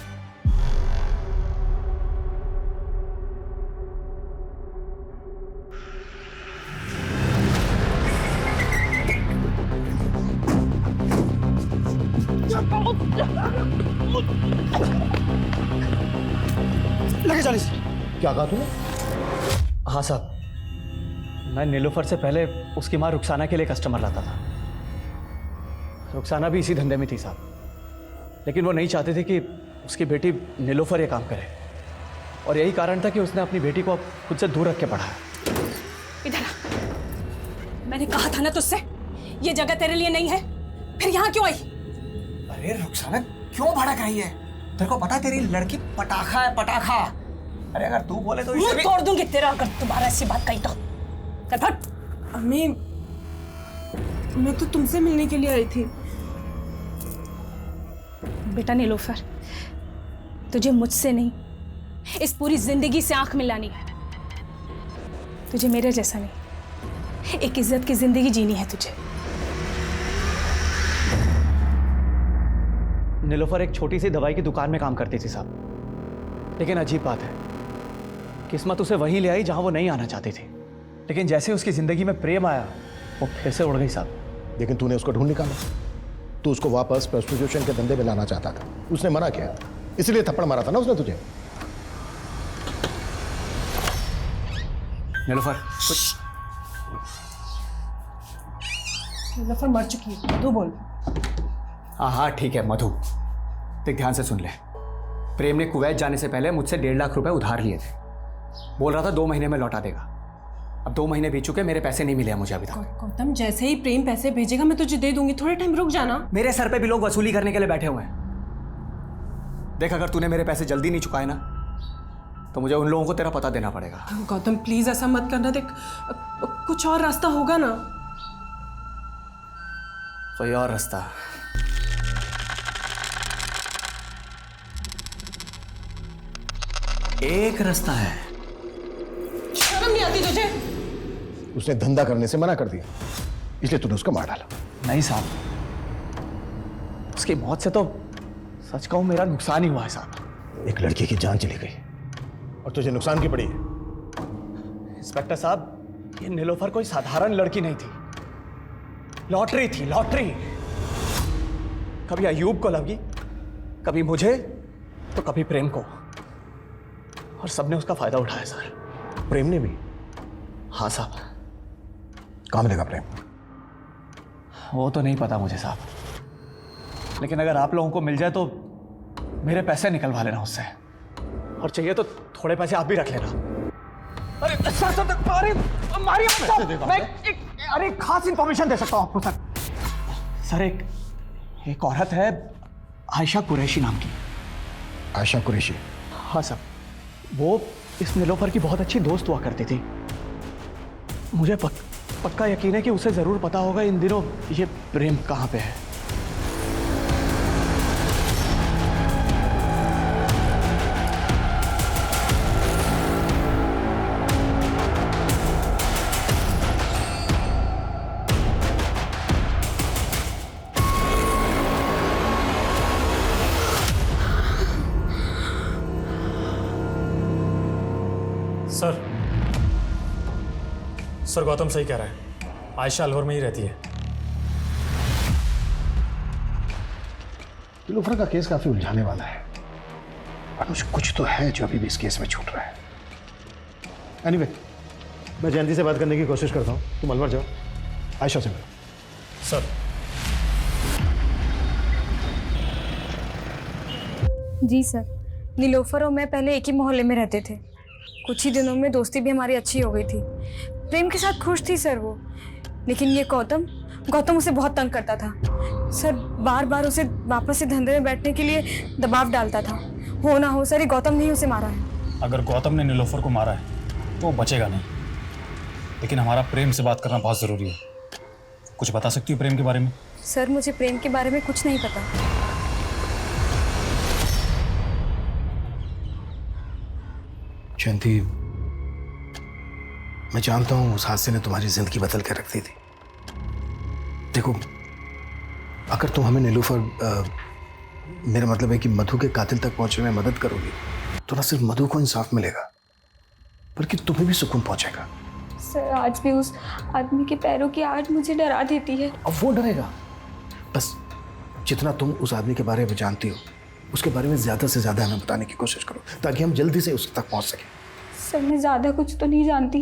लगे 40। क्या कहा तूने? हाँ साहब, मैं नीलोफर से पहले उसकी माँ रुखसाना के लिए कस्टमर लाता था। रुखसाना भी इसी धंधे में थी साहब, लेकिन वो नहीं चाहते थे कि उसकी बेटी नीलोफर ये काम करे, और यही कारण था कि उसने अपनी बेटी को खुद से दूर रख के पढ़ाया। इधर आ। मैंने कहा था ना तुझसे, ये जगह तेरे लिए नहीं है, फिर यहाँ क्यों आई? अरे रुखसाना क्यों भड़क रही है? तेरे को पता है तेरी लड़की पटाखा है, पटाखा। अरे अगर तू बोले तो मुंह तोड़ दूंगी तेरा अगर दोबारा ऐसी बात कही तो। फट। अम्मी, मैं तो तुमसे मिलने के लिए आई थी। बेटा नीलोफर, तुझे मुझसे नहीं, इस पूरी जिंदगी से आंख मिलानी है। तुझे मेरे जैसा नहीं, एक इज्जत की जिंदगी जीनी है तुझे। नीलोफर एक छोटी सी दवाई की दुकान में काम करती थी साहब, लेकिन अजीब बात है, किस्मत उसे वहीं ले आई जहां वो नहीं आना चाहती थी। लेकिन जैसे उसकी जिंदगी में प्रेम आया, वो फिर से उड़ गई साहब। लेकिन तूने उसको ढूंढ निकाला, तू उसको वापस प्रोस्टिट्यूशन के धंधे में लाना चाहता था, उसने मना किया, इसलिए थप्पड़ मारा था ना उसने तुझे। नीलोफर नीलोफर मर चुकी है, तू बोल। हाँ ठीक है मधु, देख ध्यान से सुन ले। प्रेम ने कुवैत जाने से पहले मुझसे 1.5 लाख रुपए उधार लिए थे, बोल रहा था 2 महीने में लौटा देगा। अब 2 महीने बीत चुके, मेरे पैसे नहीं मिले हैं मुझे अभी तक। गौतम, जैसे ही प्रेम पैसे भेजेगा मैं तुझे दे दूंगी, थोड़े टाइम रुक जाना। मेरे सर पे भी लोग वसूली करने के लिए बैठे हुए हैं। देख, अगर तूने मेरे पैसे जल्दी नहीं चुकाए ना, तो मुझे उन लोगों को तेरा पता देना पड़ेगा। गौतम प्लीज ऐसा मत करना, देख कुछ और रास्ता होगा ना। कोई और रास्ता? एक रास्ता है। शर्म नहीं आती तुझे? उसने धंधा करने से मना कर दिया, इसलिए तूने उसको मार डाला। नहीं साहब, उसकी मौत से तो सच कहूं मेरा नुकसान ही हुआ है साहब। एक लड़की की जान चली गई और तुझे नुकसान की पड़ी है। इंस्पेक्टर साहब, ये नीलोफर कोई साधारण लड़की नहीं थी, लॉटरी थी, लॉटरी। कभी अयूब को लगी, कभी मुझे, तो कभी प्रेम को, और सबने उसका फायदा उठाया सर। प्रेम ने भी? हाँ साहब। कहाँ मिलेगा प्रेम? वो तो नहीं पता मुझे साहब, लेकिन अगर आप लोगों को मिल जाए तो मेरे पैसे निकलवा लेना उससे, और चाहिए तो थोड़े पैसे आप भी रख लेना। अरे सर, अरे मारिए सर, मैं एक खास इंफॉर्मेशन दे सकता हूँ आपको सर। सर, एक औरत है आयशा कुरैशी नाम की। आयशा कुरैशी? हाँ सर, वो इस नीलोफर की बहुत अच्छी दोस्त हुआ करती थी। मुझे पक्का यकीन है कि उसे ज़रूर पता होगा इन दिनों ये प्रेम कहाँ पे है। सर गौतम सही कह रहा है, आयशा अलवर में ही रहती है। नीलोफर का केस काफी उलझाने वाला है। अनुज, कुछ तो है जो अभी भी इस केस में छूट रहा है। एनीवे, मैं जयंती से बात करने की कोशिश करता हूँ, तुम अलवर जाओ, आयशा से मिलो। सर। जी सर, नीलोफर और मैं पहले एक ही मोहल्ले में रहते थे। कुछ ही दिनों में दोस्ती भी हमारी अच्छी हो गई थी। प्रेम के साथ खुश थी सर वो, लेकिन ये गौतम उसे बहुत तंग करता था सर। बार बार उसे वापस से धंधे में बैठने के लिए दबाव डालता था। हो ना हो सर, ये गौतम ने ही उसे मारा है। अगर गौतम ने नीलोफर को मारा है तो वो बचेगा नहीं, लेकिन हमारा प्रेम से बात करना बहुत ज़रूरी है। कुछ बता सकती हो प्रेम के बारे में? सर, मुझे प्रेम के बारे में कुछ नहीं पता। जयंती, मैं जानता हूं उस हादसे ने तुम्हारी जिंदगी बदल कर रख दी थी। देखो, अगर तुम हमें नीलोफर, मेरा मतलब है कि मधु के कातिल तक पहुंचने में मदद करोगी तो न सिर्फ मधु को इंसाफ मिलेगा बल्कि तुम्हें भी सुकून पहुंचेगा। सर, आज भी उस आदमी के पैरों की आहट मुझे डरा देती है। अब वो डरेगा। बस जितना तुम उस आदमी के बारे में जानती हो उसके बारे में ज्यादा से ज्यादा हमें बताने की कोशिश करो ताकि हम जल्दी से उस तक पहुंच सकें। सर, मैं ज़्यादा कुछ तो नहीं जानती,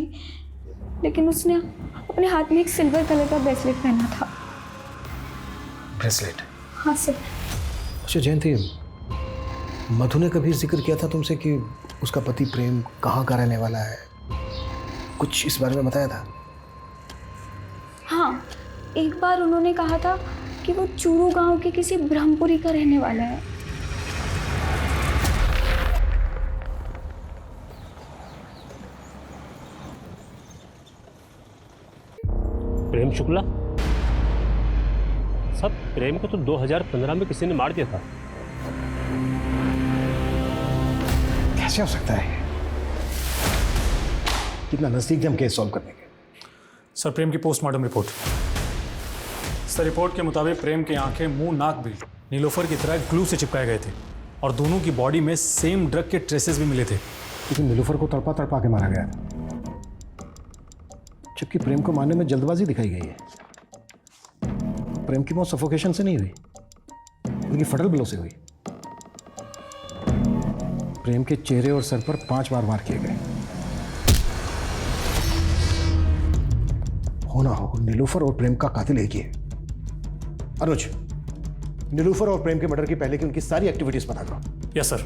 लेकिन उसने अपने हाथ में एक सिल्वर कलर का ब्रेसलेट पहना था। ब्रेसलेट? हाँ सर। अच्छा जयंती, मधु ने कभी जिक्र किया था तुमसे कि उसका पति प्रेम कहाँ का रहने वाला है? कुछ इस बारे में बताया था? हाँ, एक बार उन्होंने कहा था कि वो चूरू गांव के किसी ब्रह्मपुरी का रहने वाला है। प्रेम शुक्ला? सब प्रेम को तो 2015 में किसी ने मार दिया था। कैसे हो सकता है? कितना नजदीक थे हम केस सॉल्व करने के। सर, प्रेम की पोस्टमार्टम रिपोर्ट। सर, रिपोर्ट के मुताबिक प्रेम की आंखें, मुंह, नाक भी नीलोफर की तरह ग्लू से चिपकाए गए थे और दोनों की बॉडी में सेम ड्रग के ट्रेसेस भी मिले थे। लेकिन नीलोफर को तड़पा तड़पा के मारा गया, जबकि प्रेम को मारने में जल्दबाजी दिखाई गई है। प्रेम की मौत सफोकेशन से नहीं हुई बल्कि फटल ब्लो से हुई। प्रेम के चेहरे और सर पर 5 बार वार किए गए। हो ना हो, नीलोफर और प्रेम का कातिल एक ही है। अनुज, नीलोफर और प्रेम के मर्डर की पहले की उनकी सारी एक्टिविटीज पता करो। Yes sir.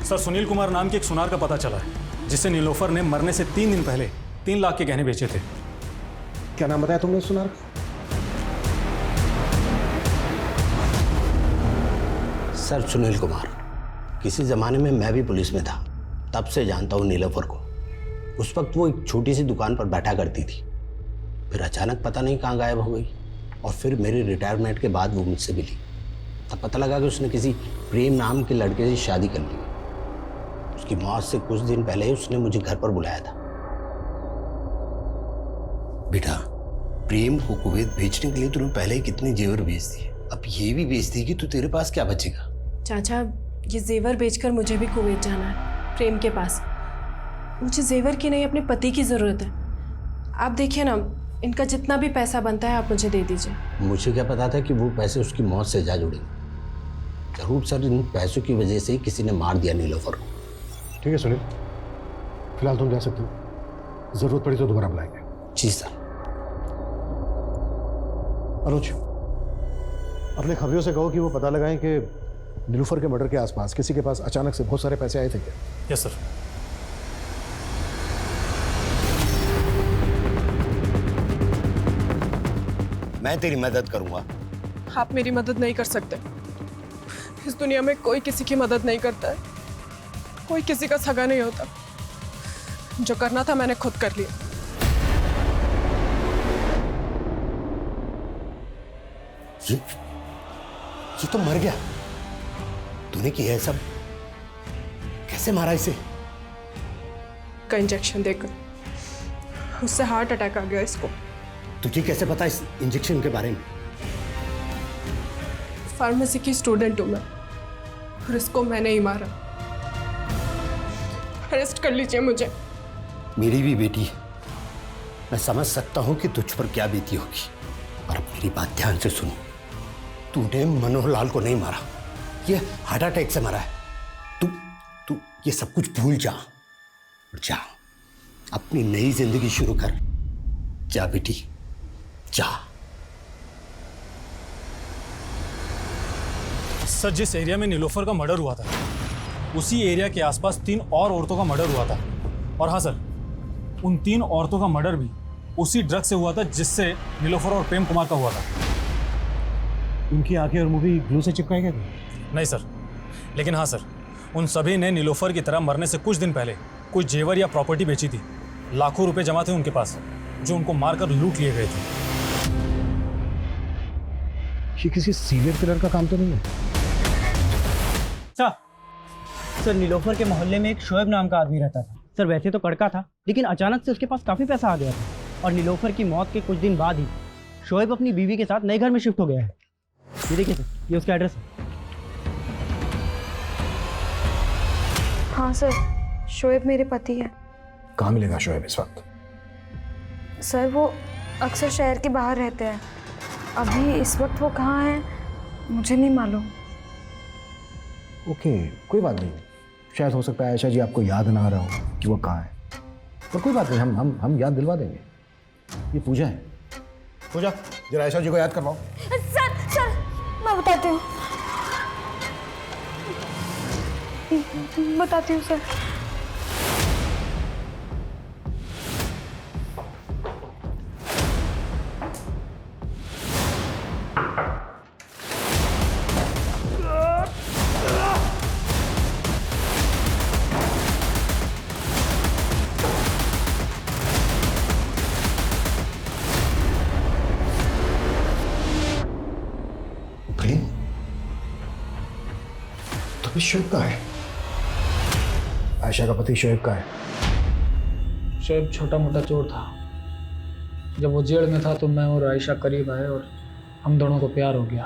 Sir, Sunil Kumar नाम के एक सुनार का पता चला है जिससे नीलोफर ने मरने से 3 दिन पहले 3 लाख के गहने बेचे थे। क्या नाम बताया तुमने सुनार का? सर, सुनील कुमार। किसी ज़माने में मैं भी पुलिस में था, तब से जानता हूँ नीलोफर को। उस वक्त वो एक छोटी सी दुकान पर बैठा करती थी, फिर अचानक पता नहीं कहाँ गायब हो गई और फिर मेरी रिटायरमेंट के बाद वो मुझसे मिली। तब पता लगा कि उसने किसी प्रेम नाम के लड़के से शादी कर ली। उसकी मौत से कुछ दिन पहले ही उसने मुझे घर पर बुलाया था। बेटा, प्रेम को कुवैत बेचने के लिए तूने पहले ही कितने जेवर बेच दिए, अब ये भी बेच दी कि तो तेरे पास क्या बचेगा? चाचा, ये जेवर बेचकर मुझे भी कुवैत जाना है, प्रेम के पास। मुझे जेवर की नहीं, अपने पति की ज़रूरत है। आप देखिए ना, इनका जितना भी पैसा बनता है आप मुझे दे दीजिए। मुझे क्या पता था कि वो पैसे उसकी मौत से जा जुड़ेंगे। जरूर सर, इन पैसों की वजह से ही किसी ने मार दिया नीलोफर को। ठीक है सुनील, फिलहाल तुम जा सकते हो, जरूरत पड़ी तो दोबारा बुलाएंगे। जी सर। अनुज, अपने खबरियों से कहो कि वो पता लगाएं कि नीलोफर के मर्डर के आसपास किसी के पास अचानक से बहुत सारे पैसे आए थे क्या? Yes sir. मैं तेरी मदद करूंगा। आप मेरी मदद नहीं कर सकते। इस दुनिया में कोई किसी की मदद नहीं करता है, कोई किसी का सगा नहीं होता। जो करना था मैंने खुद कर लिया। ये तो मर गया। तूने किया है सब? कैसे मारा इसे? का इंजेक्शन देकर उससे हार्ट अटैक आ गया इसको। तुझे कैसे पता इस इंजेक्शन के बारे में? फार्मेसी की स्टूडेंट हूं मैं और इसको मैंने ही मारा। अरेस्ट कर लीजिए मुझे। मेरी भी बेटी है, मैं समझ सकता हूं कि तुझ पर क्या बीती होगी। और अब मेरी बात ध्यान से सुनो, तूने मनोहर लाल को नहीं मारा, ये हार्ट अटैक से मरा है। तू ये सब कुछ भूल जा और जा अपनी नई जिंदगी शुरू कर। जा बेटी जा। सर, जिस एरिया में नीलोफर का मर्डर हुआ था उसी एरिया के आसपास 3 और औरतों का मर्डर हुआ था। और हाँ सर, उन 3 औरतों का मर्डर भी उसी ड्रग से हुआ था जिससे नीलोफर और प्रेम कुमार का हुआ था। उनकी आंखें और मुंह भी ग्लू से चिपकाए गए थे? नहीं सर, लेकिन हाँ सर, उन सभी ने नीलोफर की तरह मरने से कुछ दिन पहले कोई जेवर या प्रॉपर्टी बेची थी। लाखों रुपए जमा थे उनके पास जो उनको मारकर लूट लिए गए थे। ये किसी सीरियल किलर का काम तो नहीं है? सर, नीलोफर के मोहल्ले में एक शोएब नाम का आदमी रहता था। सर, वैसे तो कड़का था, लेकिन अचानक से उसके पास काफ़ी पैसा आ गया था और नीलोफर की मौत के कुछ दिन बाद ही शोएब अपनी बीवी के साथ नए घर में शिफ्ट हो गया है। ये देखिए सर, ये उसका एड्रेस है। हाँ सर, शोएब मेरे पति है। कहाँ मिलेगा शोएब इस वक्त? सर, वो अक्सर शहर के बाहर रहते हैं। अभी इस वक्त वो कहाँ हैं मुझे नहीं मालूम। ओके, कोई बात नहीं। शायद हो सकता है आयशा जी आपको याद ना आ रहा हो कि वो कहाँ है, पर कोई बात नहीं, हम याद दिलवा देंगे। ये पूजा है। पूजा, जरा आयशा जी को याद करवाओ। सर मैं बताती हूँ सर। तो शोएब का है? आयशा का पति शोएब का है? शोएब छोटा मोटा चोर था। जब वो जेल में था तो मैं और आयशा करीब आए और हम दोनों को प्यार हो गया।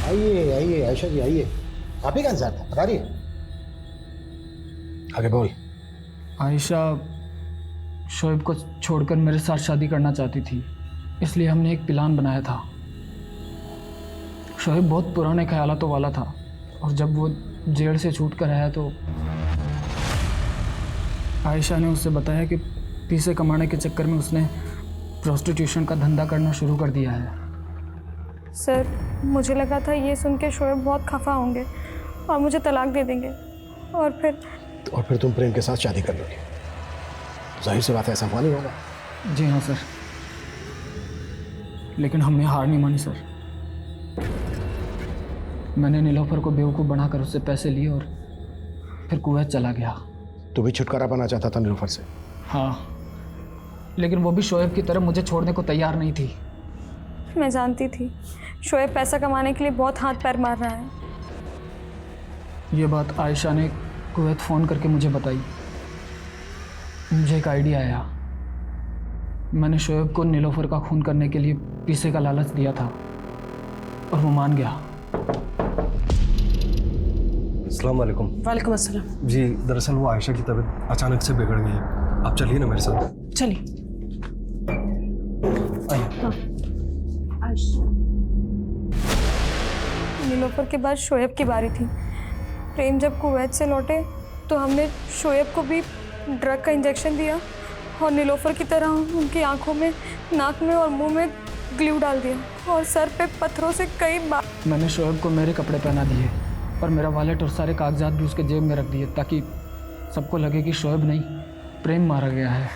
आइए आइए आयशा जी आइए। आप ही का इंतजार था, बता रही है। आगे बोल। आयशा शोएब को छोड़कर मेरे साथ शादी करना चाहती थी, इसलिए हमने एक प्लान बनाया था। शोएब बहुत पुराने ख्यालातों वाला था और जब वो जेल से छूट कर आया तो आयशा ने उससे बताया कि पैसे कमाने के चक्कर में उसने प्रोस्टिट्यूशन का धंधा करना शुरू कर दिया है। सर, मुझे लगा था ये सुन के शोएब बहुत खफा होंगे और मुझे तलाक दे देंगे और फिर तुम प्रेम के साथ शादी कर लोगे। जाहिर सी बात है, ऐसा नहीं होगा। जी हाँ सर, लेकिन हमने हार नहीं मानी सर। मैंने नीलोफर को बेवकूफ़ बनाकर उससे पैसे लिए और फिर कुवैत चला गया। तू भी छुटकारा पाना चाहता था नीलोफर से? हाँ, लेकिन वो भी शोएब की तरह मुझे छोड़ने को तैयार नहीं थी। मैं जानती थी शोएब पैसा कमाने के लिए बहुत हाथ पैर मार रहा है। ये बात आयशा ने कुवैत फ़ोन करके मुझे बताई। मुझे एक आइडिया आया। मैंने शोएब को नीलोफर का खून करने के लिए पैसे का लालच दिया था और वो मान गया। अस्सलाम वालेकुम। वालेकुम अस्सलाम। जी, दरअसल वो आयशा की तबीयत अचानक से बिगड़ गई है। आप चलिए ना मेरे साथ। चलिए। नीलोफर के बाद शोएब की बारी थी। प्रेम जब कुवैत से लौटे तो हमने शोएब को भी ड्रग का इंजेक्शन दिया और नीलोफर की तरह उनकी आंखों में, नाक में और मुंह में ग्लू डाल दिया और सर पे पत्थरों से कई बार। मैंने शोएब को मेरे कपड़े पहना दिए और मेरा वॉलेट और सारे कागजात भी उसके जेब में रख दिए ताकि सबको लगे कि शोएब नहीं, प्रेम मारा गया है।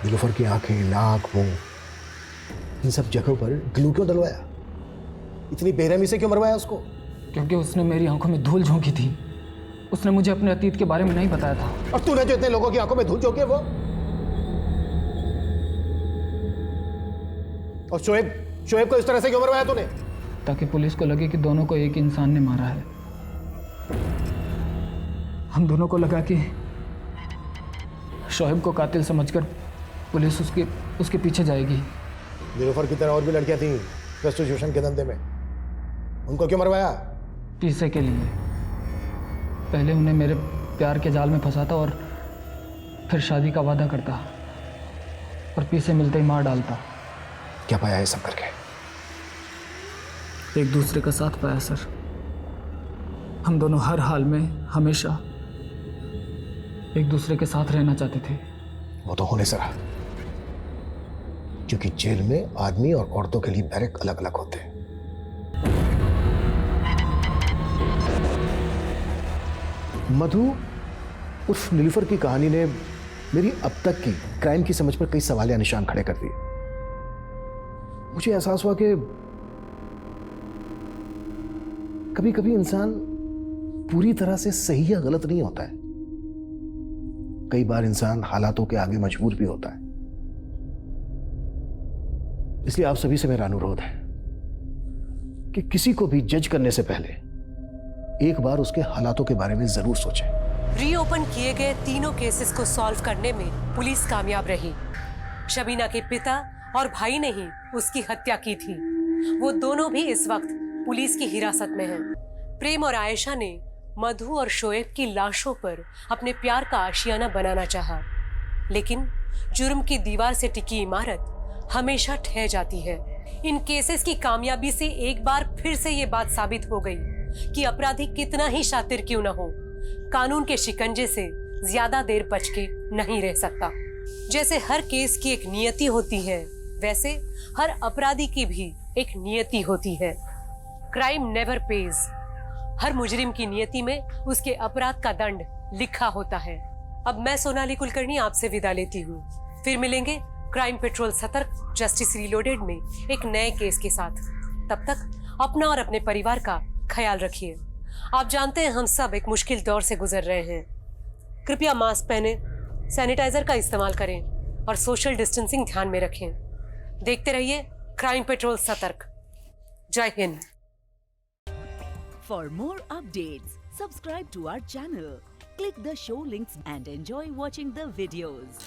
नीलोफर की आंखें, नाक, मुंह, इन सब जगहों पर ग्लू क्यों डलवाया? इतनी बेरहमी से क्यों मरवाया उसको? क्योंकि उसने मेरी आंखों में धूल झोंकी थी। उसने मुझे अपने अतीत के बारे में नहीं बताया था। और तूने जो इतने लोगों की आंखों में धूल झोंकी है वो? और शोएब को इस तरह से क्यों मरवाया तूने? ताकि पुलिस को लगे कि दोनों को एक इंसान ने मारा है। हम दोनों को लगा कि शोएब को कातिल समझकर पुलिस उसके पीछे जाएगी। नीलोफर की तरह और भी लड़कियां थीं प्रोस्टिट्यूशन के धंधे में, उनको क्यों मरवाया? पैसे के लिए। पहले उन्हें मेरे प्यार के जाल में फंसाता और फिर शादी का वादा करता और पैसे मिलते ही मार डालता। क्या पाया है सब करके? एक दूसरे का साथ पाया सर। हम दोनों हर हाल में हमेशा एक दूसरे के साथ रहना चाहते थे। वो तो होने से रहा, क्योंकि जेल में आदमी और औरतों के लिए बैरक अलग अलग होते हैं। मधु उर्फ नीलूफर की कहानी ने मेरी अब तक की क्राइम की समझ पर कई सवाल या निशान खड़े कर दिए। मुझे एहसास हुआ कि कभी कभी इंसान पूरी तरह से सही या गलत नहीं होता है। कई बार इंसान हालातों के आगे मजबूर भी होता है। इसलिए आप सभी से मेरा अनुरोध है कि किसी को भी जज करने से पहले एक बार उसके हालातों के बारे में जरूर सोचें। रीओपन किए गए तीनों केसेस को सॉल्व करने में पुलिस कामयाब रही। शबीना के पिता और भाई ने ही उसकी हत्या की थी। वो दोनों भी इस वक्त पुलिस की हिरासत में हैं। प्रेम और आयशा ने मधु और शोएब की लाशों पर अपने प्यार का आशियाना बनाना चाहा, लेकिन जुर्म की दीवार से टिकी इमारत हमेशा ठह जाती है। इन केसेस की कामयाबी से एक बार फिर से ये बात साबित हो गई कि अपराधी कितना ही शातिर क्यों न हो, कानून के शिकंजे से ज्यादा देर बच के नहीं रह सकता। जैसे हर केस की एक नियति होती है, वैसे हर अपराधी की भी एक नियति होती है। Crime never page. हर मुजरिम की नियति में उसके अपराध का दंड लिखा होता है। अब मैं सोनाली कुलकर्णी आपसे विदा लेती हूँ। फिर मिलेंगे क्राइम पेट्रोल सतर्क जस्टिस रीलोडेड में एक नए केस के साथ। तब तक अपना और अपने परिवार का ख्याल रखिए। आप जानते हैं हम सब एक मुश्किल दौर से गुजर रहे हैं। कृपया मास्क पहने, सैनिटाइजर का इस्तेमाल करें और सोशल डिस्टेंसिंग ध्यान में रखें। देखते रहिए क्राइम पेट्रोल सतर्क। जय Hind. For more updates, subscribe to our channel, click the show links and enjoy watching the videos.